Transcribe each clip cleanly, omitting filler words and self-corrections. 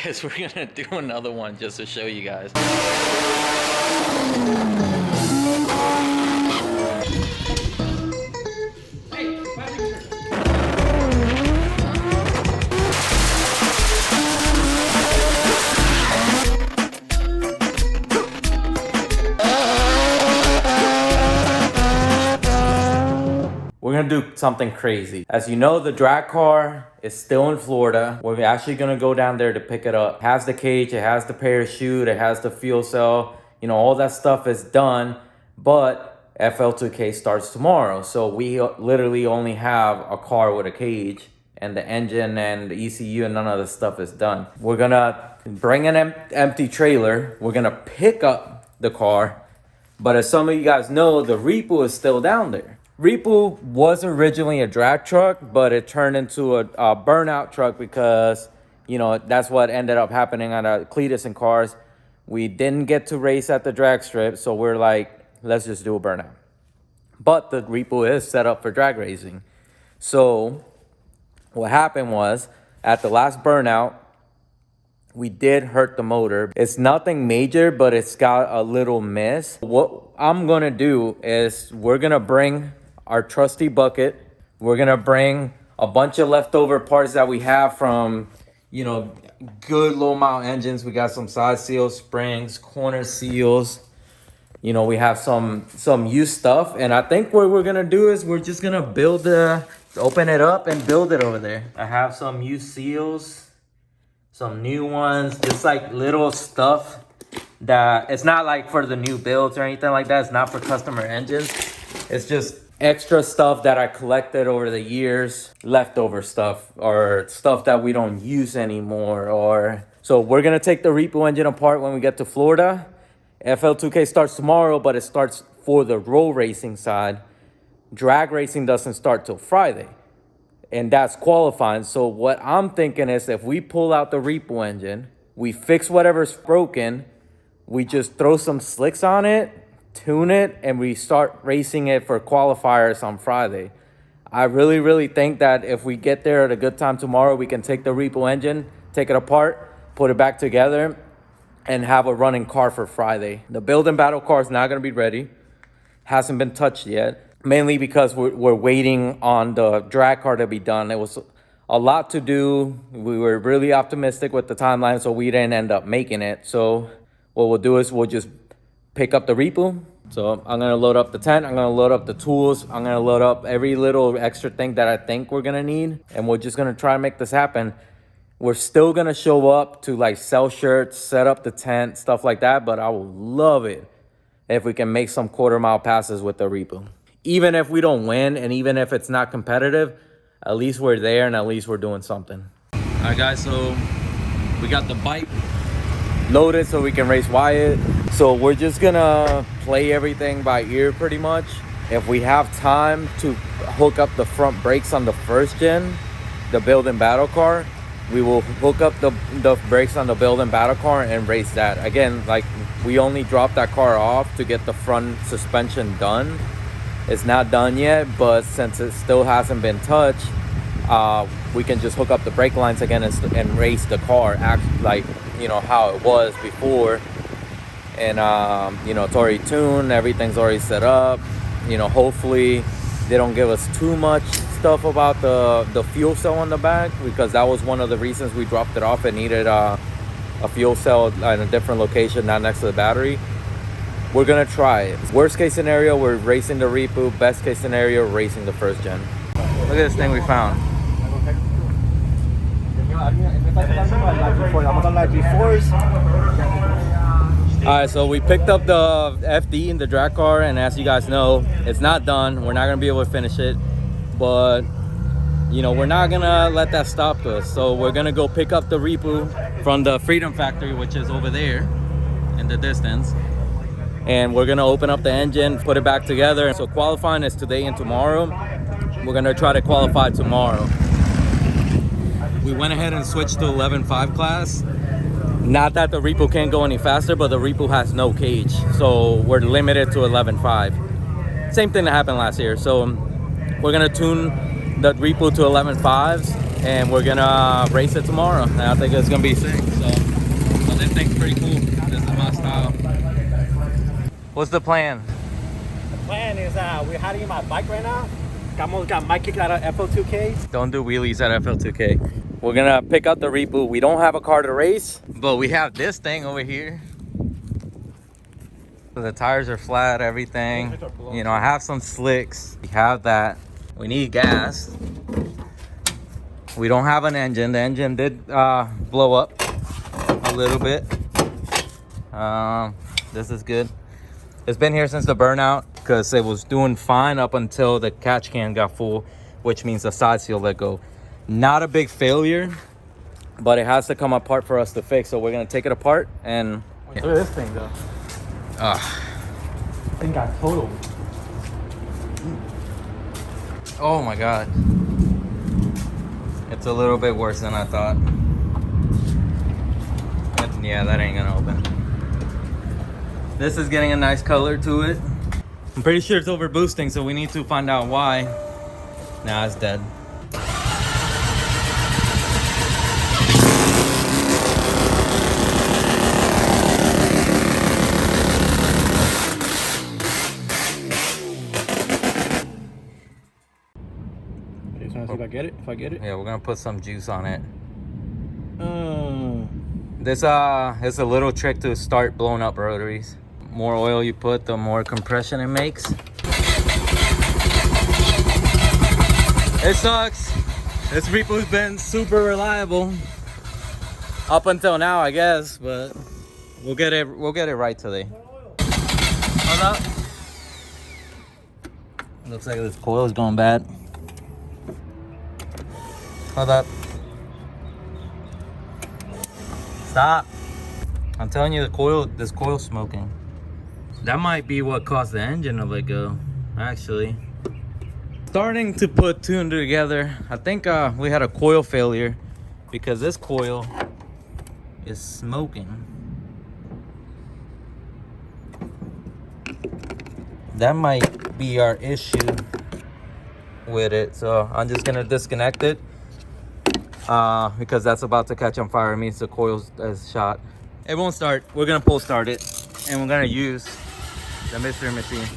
guess we're gonna do another one just to show you guys. We're gonna do something crazy. As you know, the drag car is still in Florida. We're actually gonna go down there to pick it up. It has the cage, it has the parachute, it has the fuel cell. You know, all that stuff is done, but FL2K starts tomorrow. So we literally only have a car with a cage, and the engine and the ECU and none of the stuff is done. We're gonna bring an empty trailer. We're gonna pick up the car. But as some of you guys know, the REPU is still down there. REPU was originally a drag truck, but it turned into a burnout truck because, you know, that's what ended up happening on Cletus and cars. We didn't get to race at the drag strip, so we're like, let's just do a burnout. But the REPU is set up for drag racing. So what happened was, at the last burnout, we did hurt the motor. It's nothing major, but it's got a little miss. What I'm gonna do is we're gonna bring our trusty bucket. We're gonna bring a bunch of leftover parts that we have from, you know, good low mount engines. We got some side seals, springs, corner seals. You know, we have some used stuff. And I think what we're gonna do is we're just gonna open it up and build it over there. I have some used seals, some new ones, just like little stuff that it's not like for the new builds or anything like that. It's not for customer engines. It's just extra stuff that I collected over the years, leftover stuff or stuff that we don't use anymore. So we're gonna take the REPU engine apart when we get to Florida. FL2K starts tomorrow, but it starts for the road racing side. Drag racing doesn't start till Friday, and that's qualifying. So what I'm thinking is if we pull out the REPU engine, we fix whatever's broken, we just throw some slicks on it, tune it, and we start racing it for qualifiers on Friday. I really think that if we get there at a good time tomorrow, we can take the REPU engine, take it apart, put it back together, and have a running car for Friday. The build and battle car is not going to be ready. Hasn't been touched yet. Mainly because we're waiting on the drag car to be done. It was a lot to do. We were really optimistic with the timeline, so we didn't end up making it. So what we'll do is we'll just pick up the REPU. So I'm gonna load up the tent, I'm gonna load up the tools, I'm gonna load up every little extra thing that I think we're gonna need, and we're just gonna try and make this happen. We're still gonna show up to like sell shirts, set up the tent, stuff like that, but I would love it if we can make some quarter-mile passes with the REPU. Even if we don't win, and even if it's not competitive, at least we're there and at least we're doing something. All right, guys, so we got the bike loaded so we can race Wyatt. So we're just gonna play everything by ear pretty much. If we have time to hook up the front brakes on the first gen, the build and battle car, we will hook up the brakes on the build and battle car and race that. Again, like we only dropped that car off to get the front suspension done. It's not done yet, but since it still hasn't been touched, we can just hook up the brake lines again and race the car, like, you know, how it was before. And, you know, it's already tuned, everything's already set up. You know, hopefully they don't give us too much stuff about the fuel cell on the back, because that was one of the reasons we dropped it off. It needed a fuel cell in a different location, not next to the battery. We're gonna try it. Worst case scenario, we're racing the REPU. Best case scenario, racing the first gen. Look at this thing we found. Alright, so we picked up the FD in the drag car, and as you guys know, it's not done. We're not gonna be able to finish it, but you know, we're not gonna let that stop us. So we're gonna go pick up the REPU from the Freedom Factory, which is over there in the distance. And we're gonna open up the engine, put it back together. So qualifying is today and tomorrow. We're gonna try to qualify tomorrow. We went ahead and switched to 11.5 class. Not that the REPU can't go any faster, but the REPU has no cage. So we're limited to 11.5. Same thing that happened last year. So we're gonna tune the REPU to 11.5s and we're gonna race it tomorrow. And I think it's gonna be sick. So this thing's pretty cool. This is my style. What's the plan? The plan is we're hiding in my bike right now. Almost got Mike kicked out of FL2K. Don't do wheelies at FL2K. We're gonna pick up the REPU. We don't have a car to race, but we have this thing over here. The tires are flat, everything. You know, I have some slicks. We have that. We need gas. We don't have an engine. The engine did blow up a little bit. This is good. It's been here since the burnout because it was doing fine up until the catch can got full, which means the side seal let go. Not a big failure, but it has to come apart for us to fix. So we're gonna take it apart and Look at this thing though. Thing got totaled. Oh my God. It's a little bit worse than I thought. But yeah, that ain't gonna open. This is getting a nice color to it. I'm pretty sure it's over boosting, so we need to find out why. Nah, it's dead. Just wanna see if I get it. If I get it. Yeah, we're gonna put some juice on it. This is a little trick to start blowing up rotaries. More oil you put, the more compression it makes. It sucks. This REPU's been super reliable up until now, I guess, but we'll get it right today. Hold up. Looks like this coil is going bad. Hold up. Stop. I'm telling you, this coil's smoking. That might be what caused the engine to let go, actually. Starting to put two and two together. I think we had a coil failure because this coil is smoking. That might be our issue with it. So I'm just gonna disconnect it because that's about to catch on fire. It means the coil is shot. It won't start. We're gonna pull start it and we're gonna use the mystery machine.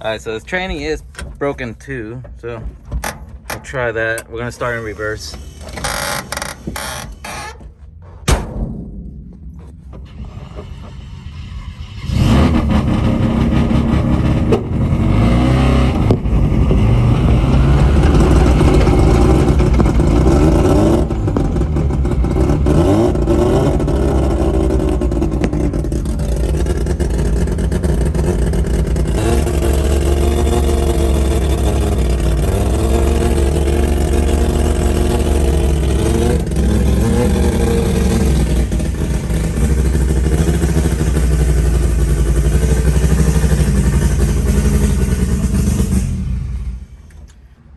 Alright, so this tranny is broken too, so we'll try that. We're gonna start in reverse.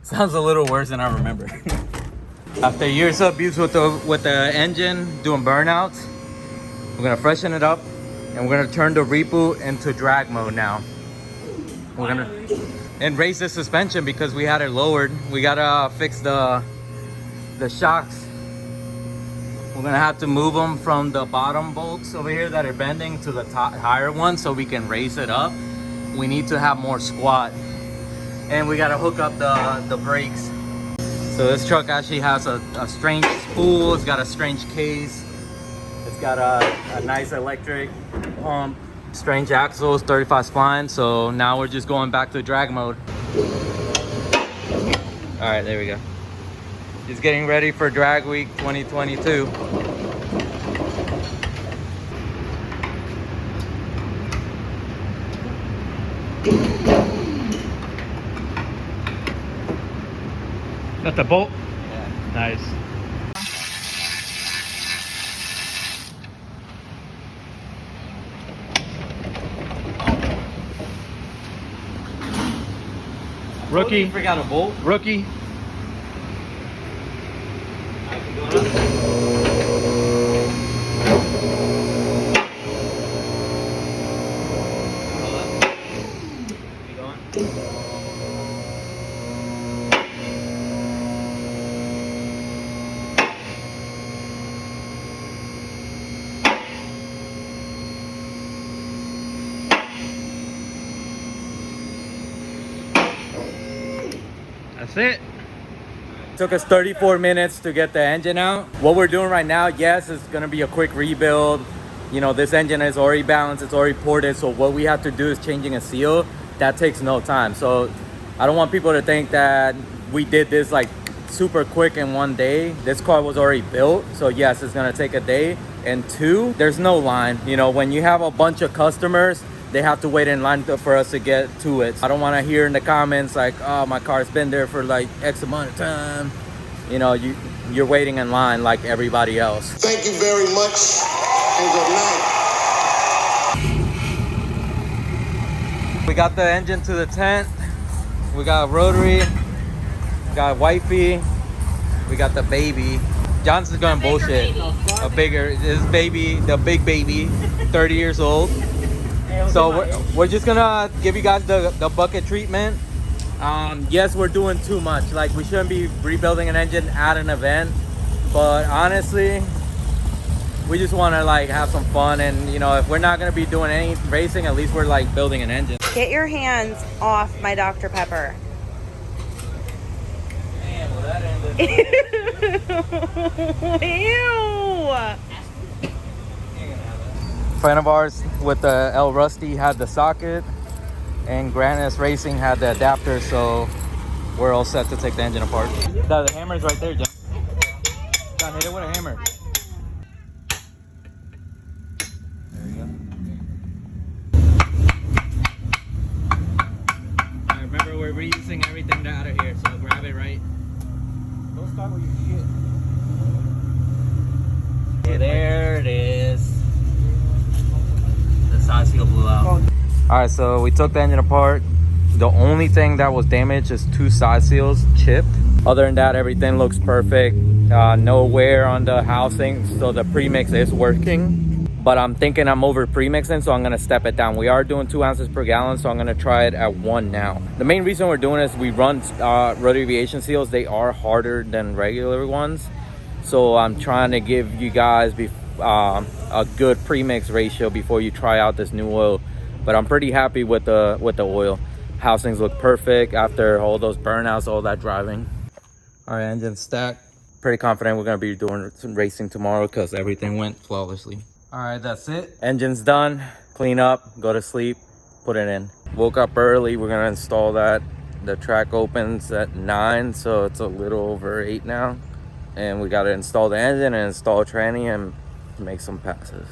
Sounds a little worse than I remember. After years of abuse with the engine doing burnouts, we're gonna freshen it up and we're gonna turn the REPU into drag mode now. We're gonna and raise the suspension because we had it lowered. We gotta fix the shocks. We're gonna have to move them from the bottom bolts over here that are bending to the top, higher one so we can raise it up. We need to have more squat. And we gotta hook up the brakes. So this truck actually has a strange spool. It's got a strange case. It's got a nice electric pump, strange axles, 35 spline. So now we're just going back to drag mode. All right, there we go. Just getting ready for drag week 2022. Got the bolt? Yeah. Nice. Rookie. Forgot a bolt. Rookie. That's it. Took us 34 minutes to get the engine out. What we're doing right now, yes, it's gonna be a quick rebuild. You know, this engine is already balanced, it's already ported. So what we have to do is changing a seal. That takes no time. So I don't want people to think that we did this like super quick in one day. This car was already built. So yes, it's gonna take a day. And two, there's no line. You know, when you have a bunch of customers, they have to wait in line for us to get to it. I don't want to hear in the comments like, oh, my car's been there for like X amount of time. You know, you're waiting in line like everybody else. Thank you very much and good night. We got the engine to the tent. We got a rotary. We got wifey. We got the baby. Johnson's going bullshit. This baby, the big baby, 30 years old. So we're just gonna give you guys the bucket treatment. Yes, we're doing too much. Like, we shouldn't be rebuilding an engine at an event, but honestly, we just want to like have some fun. And you know, if we're not gonna be doing any racing, at least we're like building an engine. Get your hands off my Dr. Pepper. Man, well, that ended. Ew. Friend of ours with the El Rusty had the socket, and Grannis Racing had the adapter, so we're all set to take the engine apart. The hammer's right there, John. John, hit it with a hammer. There you go. Alright, remember, we're reusing everything out of here, so grab it right. Don't start with your shit. Yeah, there it is. The side seal blew out. All right, so we took the engine apart. The only thing that was damaged is 2 side seals chipped. Other than that, everything looks perfect. No wear on the housing, so the premix is working. But I'm thinking I'm over premixing, so I'm gonna step it down. We are doing 2 ounces per gallon, so I'm gonna try it at 1 now. The main reason we're doing this, we run rotary aviation seals. They are harder than regular ones, so I'm trying to give you guys a good premix ratio before you try out this new oil. But I'm pretty happy with the oil. Housings look perfect after all those burnouts, all that driving. All right, engine stacked. Pretty confident we're gonna be doing some racing tomorrow because everything went flawlessly. All right, that's it. Engine's done. Clean up, go to sleep, put it in. Woke up early. We're gonna install that. The track opens at 9, so it's a little over 8 now. And we gotta install the engine and install tranny and make some passes.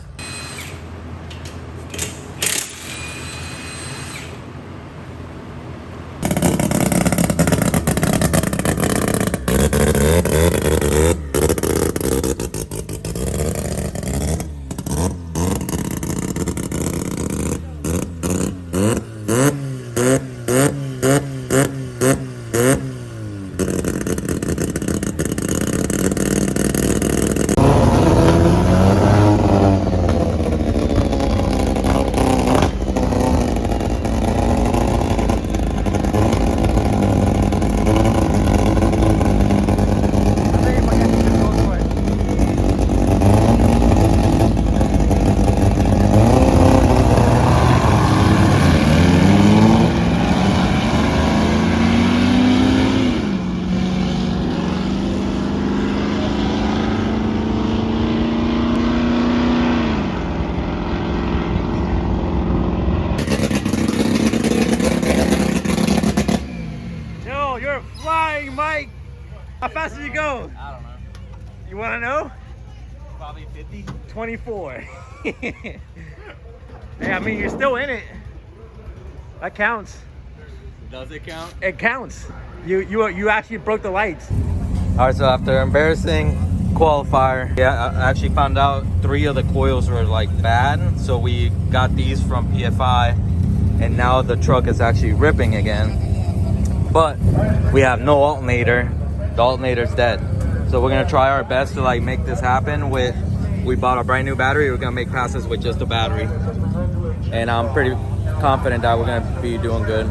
How fast did you go? I don't know. You want to know? Probably 50. 24. Hey, I mean, you're still in it. That counts. Does it count? It counts. You actually broke the lights. All right, so after embarrassing qualifier, yeah, I actually found out 3 of the coils were like bad. So we got these from PFI, and now the truck is actually ripping again. but we have no alternator. The alternator's dead. So we're gonna try our best to like make this happen with, we bought a brand new battery. We're gonna make passes with just the battery. And I'm pretty confident that we're gonna be doing good.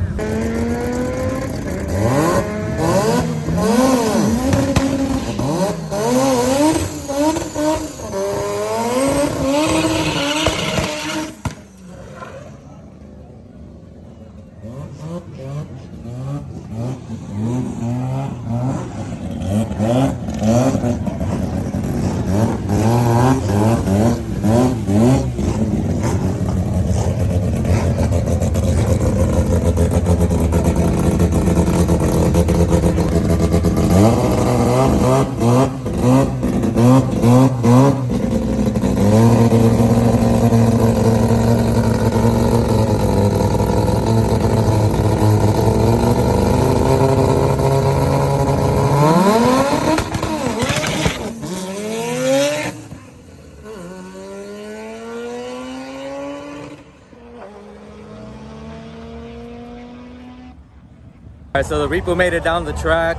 All right, so the REPU made it down the track.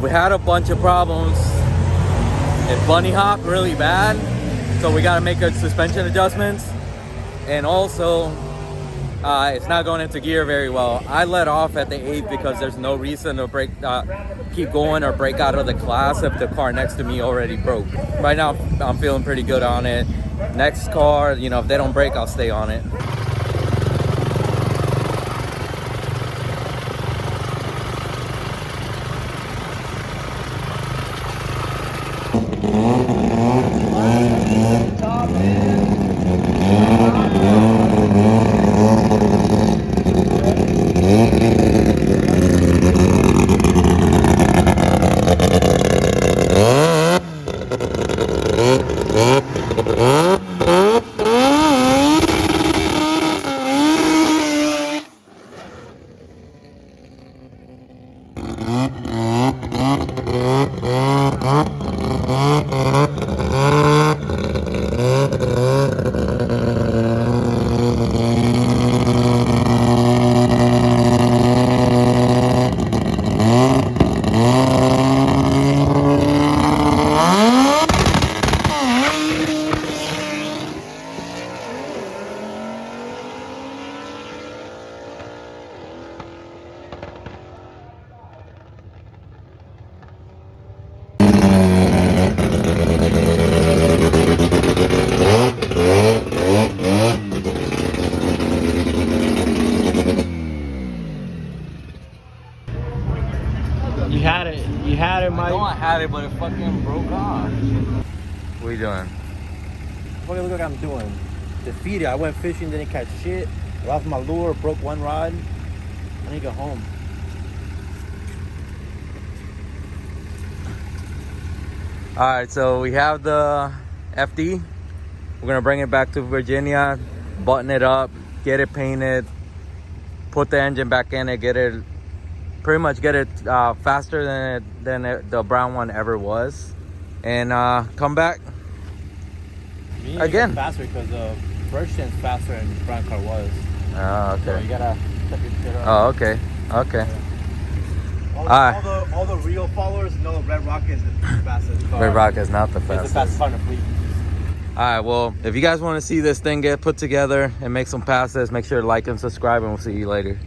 We had a bunch of problems. It bunny hopped really bad, so we gotta make a suspension adjustments. And also, it's not going into gear very well. I let off at the 8th because there's no reason to keep going or break out of the class if the car next to me already broke. Right now, I'm feeling pretty good on it. Next car, you know, if they don't break, I'll stay on it. You had it, Mike. I know I had it, but it fucking broke off. What are you doing? What do you look like I'm doing? Defeated. I went fishing, didn't catch shit. Lost my lure, broke one rod. I need to go home. All right, so we have the FD. We're gonna bring it back to Virginia, button it up, get it painted, put the engine back in it, pretty much get it faster than the brown one ever was, and come back again. Faster because the first gen's faster than the brown car was. Oh, okay. So you gotta step your shit up. Oh, okay. Okay. All the real followers know Red Rocket is the fastest car. Red Rocket is not the It's fastest. the fastest car in the fleet. All right, well, if you guys want to see this thing get put together and make some passes, make sure to like and subscribe, and we'll see you later.